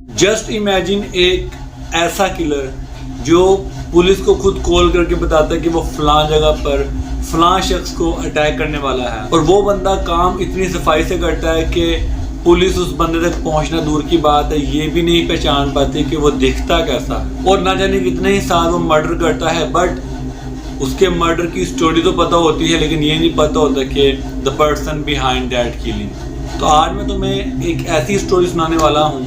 Just imagine एक ऐसा killer जो पुलिस को खुद कॉल करके बताता है कि वो फलां जगह पर फलां शख्स को अटैक करने वाला है, और वो बंदा काम इतनी सफाई से करता है कि पुलिस उस बंदे तक पहुंचना दूर की बात है, ये भी नहीं पहचान पाती कि वो दिखता कैसा है। और ना जाने कितने ही साल वो मर्डर करता है, बट उसके मर्डर की स्टोरी तो पता होती है, लेकिन ये नहीं पता होता कि the person behind that killing. तो आज मैं तुम्हें एक ऐसी स्टोरी सुनाने वाला हूँ,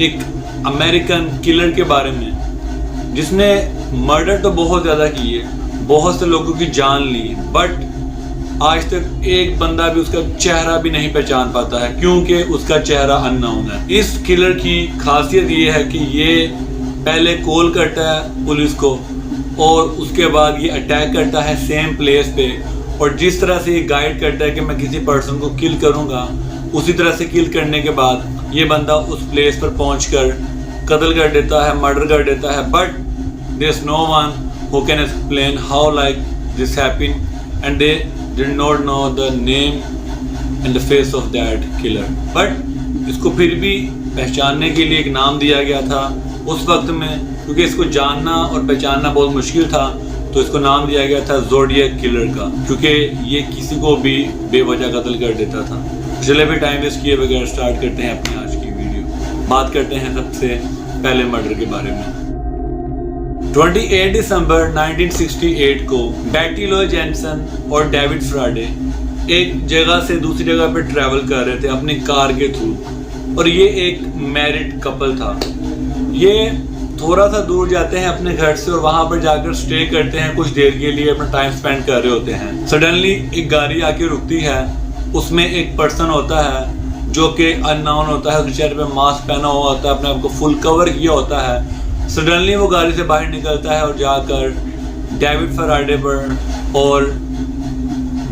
एक अमेरिकन किलर के बारे में, जिसने मर्डर तो बहुत ज़्यादा किए, बहुत से लोगों की जान ली, बट आज तक एक बंदा भी उसका चेहरा भी नहीं पहचान पाता है, क्योंकि उसका चेहरा अननोन है। इस किलर की खासियत ये है कि ये पहले कॉल करता है पुलिस को और उसके बाद ये अटैक करता है सेम प्लेस पे, और जिस तरह से ये गाइड करता है कि मैं किसी पर्सन को किल करूँगा, उसी तरह से किल करने के बाद ये बंदा उस प्लेस पर पहुंचकर कत्ल कर देता है, मर्डर कर देता है। But there is no one who can explain how like this happened, and they did not know the name and the face of that killer. But इसको फिर भी पहचानने के लिए एक नाम दिया गया था उस वक्त में, क्योंकि इसको जानना और पहचानना बहुत मुश्किल था, तो इसको नाम दिया गया था ज़ोडिएक किलर का, क्योंकि ये किसी को भी बेवजह कत्ल कर देता था। चले भी टाइम वेस्ट किए बगैर स्टार्ट करते हैं अपनी आज की वीडियो। बात करते हैं सबसे पहले मर्डर के बारे में। 28 दिसंबर 1968 को बैटी लॉय जेनसन और डेविड फ्राडे एक जगह से दूसरी जगह पर ट्रैवल कर रहे थे अपनी कार के थ्रू, और ये एक मैरिड कपल था। ये थोड़ा सा दूर जाते हैं अपने घर से और वहां पर जाकर स्टे करते हैं, कुछ देर के लिए अपना टाइम स्पेंड कर रहे होते हैं। सडनली एक गाड़ी आके रुकती है, उसमें एक पर्सन होता है जो कि अननोन होता है, उसके चेहरे पे मास्क पहना हुआ होता है, अपने आप को फुल कवर किया होता है। सडनली वो गाड़ी से बाहर निकलता है और जाकर डेविड फ्राडे पर और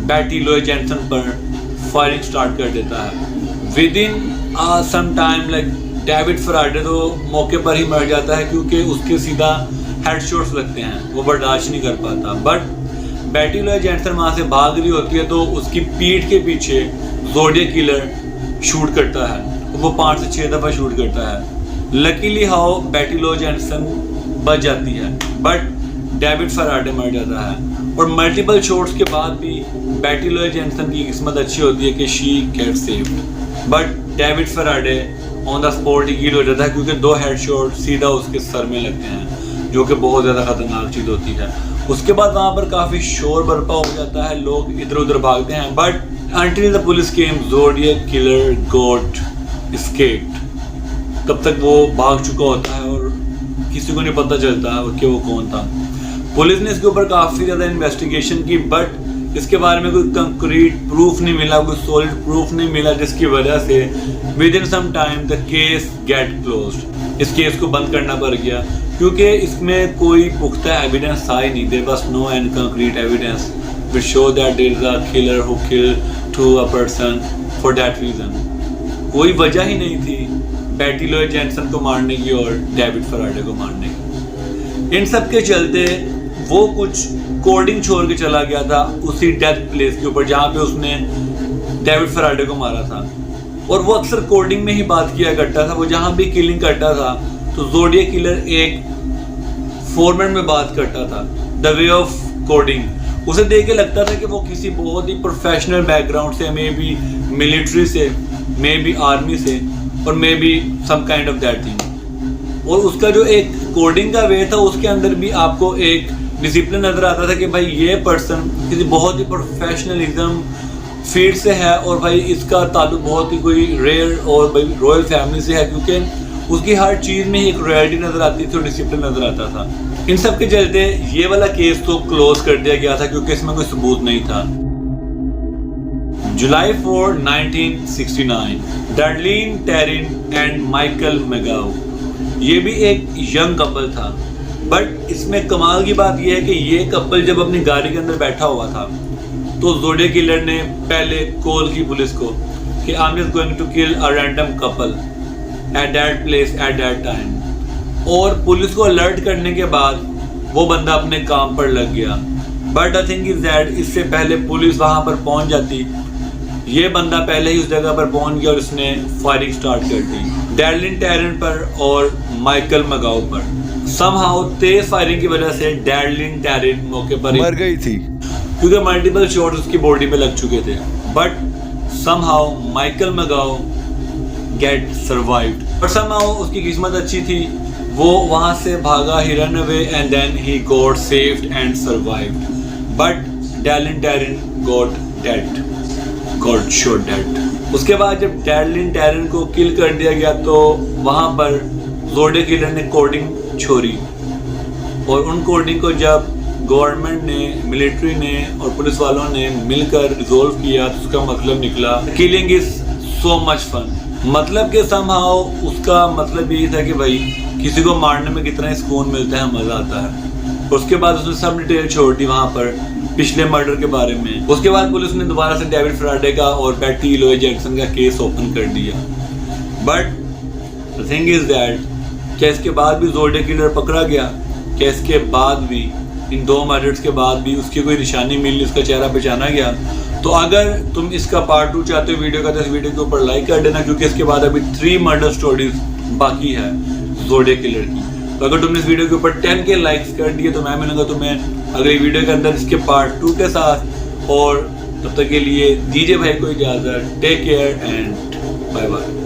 बैटी लॉय जेनसन पर फायरिंग स्टार्ट कर देता है। Within some time like David Faraday तो मौके पर ही मर जाता है, क्योंकि उसके सीधा हेडशॉट्स लगते हैं, वो बर्दाश्त नहीं कर पाता। बट बैटी लॉय जेनसन वहाँ से भाग रही होती है, तो उसकी पीठ के पीछे ज़ोडिएक किलर शूट करता है। वो 5 से 6 दफ़ा शूट करता है। Luckily how Betty Lou Jensen बच जाती है, बट डेविड फ्राडे मर जाता है। और मल्टीपल शॉट्स के बाद भी बैटी लॉय जेनसन की किस्मत अच्छी होती है कि she get saved, but David Frade on the spot ही किल हो जाता है, क्योंकि 2 हेडशॉट सीधा उसके सर में लगते हैं, जो कि बहुत ज़्यादा खतरनाक चीज़ होती है। उसके बाद वहाँ पर काफ़ी शोर बर्पा हो जाता है, लोग इधर उधर भागते हैं, but until the police came, Zodiac killer got escaped। तब तक वो भाग चुका होता है और किसी को नहीं पता चलता है कि वो कौन था। पुलिस ने इसके ऊपर काफ़ी ज़्यादा इन्वेस्टिगेशन की, बट इसके बारे में कोई कंक्रीट प्रूफ नहीं मिला, कोई सॉलिड प्रूफ नहीं मिला, जिसकी वजह से within some time the case get closed. इस केस को बंद करना पड़ गया, क्योंकि इसमें कोई पुख्ता एविडेंस था ही नहीं। There was no and concrete evidence which show that there is a killer who killed to a person for that reason। कोई वजह ही नहीं थी बैटी लॉय जेनसन को मारने की और डेविड फ्राडे को मारने की। इन सब के चलते वो कुछ कोडिंग छोड़ के चला गया था उसी डेथ प्लेस के ऊपर जहाँ पे उसने डेविड फ्राडे को मारा था, और वो अक्सर कोडिंग में ही बात किया करता था। वो जहाँ भी किलिंग करता था तो ज़ोडिएक किलर एक फॉर्मेट में बात करता था, द वे ऑफ कोडिंग। उसे देख के लगता था कि वो किसी बहुत ही प्रोफेशनल बैकग्राउंड से, मे बी मिलिट्री से, मे बी आर्मी से, और maybe some kind of that thing. और उसका जो एक कोडिंग का वे था, उसके अंदर भी आपको एक डिसिप्लिन नज़र आता था कि भाई ये पर्सन किसी बहुत ही प्रोफेशनलिज्म फील्ड से है, और भाई इसका ताल्लुक बहुत ही कोई रेयर और भाई रॉयल फैमिली से है, क्योंकि उसकी हर चीज़ में एक रॉयल्टी नज़र आती थी और डिसिप्लिन नज़र आता था। इन सब के चलते ये वाला केस तो क्लोज कर दिया गया था, क्योंकि इसमें कोई सबूत नहीं था। जुलाई 4, 1969, डार्लिन टेरिन एंड माइकल मैगाउ, ये भी एक यंग कपल था। बट इसमें कमाल की बात यह है कि ये कपल जब अपनी गाड़ी के अंदर बैठा हुआ था, तो ज़ोडिएक किलर ने पहले कॉल की पुलिस को कि I am just going to kill a random couple at that place at that time. और पुलिस को अलर्ट करने के बाद वो बंदा अपने काम पर लग गया। But the thing is that इससे पहले पुलिस वहाँ पर पहुँच जाती, ये बंदा पहले ही उस जगह पर पहुँच गया और उसने फायरिंग स्टार्ट कर दी। डैर्लिन टैरन पर और माइकल मगाओ पर। समहाउ तेज फायरिंग की वजह से डैर्लिन टैरन मौके पर मर गई थी क्योंकि मल्टीपल शॉट्स उसकी बॉडी पे लग चुके थे। But somehow Michael Magao get survived. और समहाउ उसकी किस्मत अच्छी थी, वो वहां से भागा, he run away and then he got saved and survived. But Darlin Tarran got dead, got shot dead. उसके बाद जब डैर्लिन टैरन को किल कर दिया गया तो वहां पर ज़ोडियक किलर ने कोडिंग छोड़ी, और उन कोडिंग को जब गवर्नमेंट ने, मिलिट्री ने और पुलिस वालों ने मिलकर रिजोल्व किया तो उसका मतलब निकला killing is so much fun. मतलब कि समहाउ उसका मतलब यही था कि भाई किसी को मारने में कितना सुकून मिलता है, मजा आता है। उसके बाद उसने सब डिटेल छोड़ दी वहां पर पिछले मर्डर के बारे में। उसके बाद पुलिस ने दोबारा से डेविड फ्राडे का और बेटी इलोई जैक्सन का केस ओपन कर दिया। But the thing is that क्या इसके बाद भी ज़ोडियक किलर पकड़ा गया? क्या इसके बाद भी, इन 2 मर्डर्स के बाद भी उसकी कोई निशानी मिली, उसका चेहरा पहचाना गया? तो अगर तुम इसका पार्ट 2 चाहते हो वीडियो का तो इस वीडियो के ऊपर लाइक कर देना, क्योंकि इसके बाद अभी 3 मर्डर स्टोरीज बाकी है ज़ोडियक किलर की। तो अगर तुमने इस वीडियो के ऊपर 10K लाइक्स कर दिए तो मैं मिलूंगा तुम्हें अगली वीडियो के अंदर इसके पार्ट 2 के साथ। और तब तक के लिए दीजिए भाई को इजाज़त। Take care and bye bye.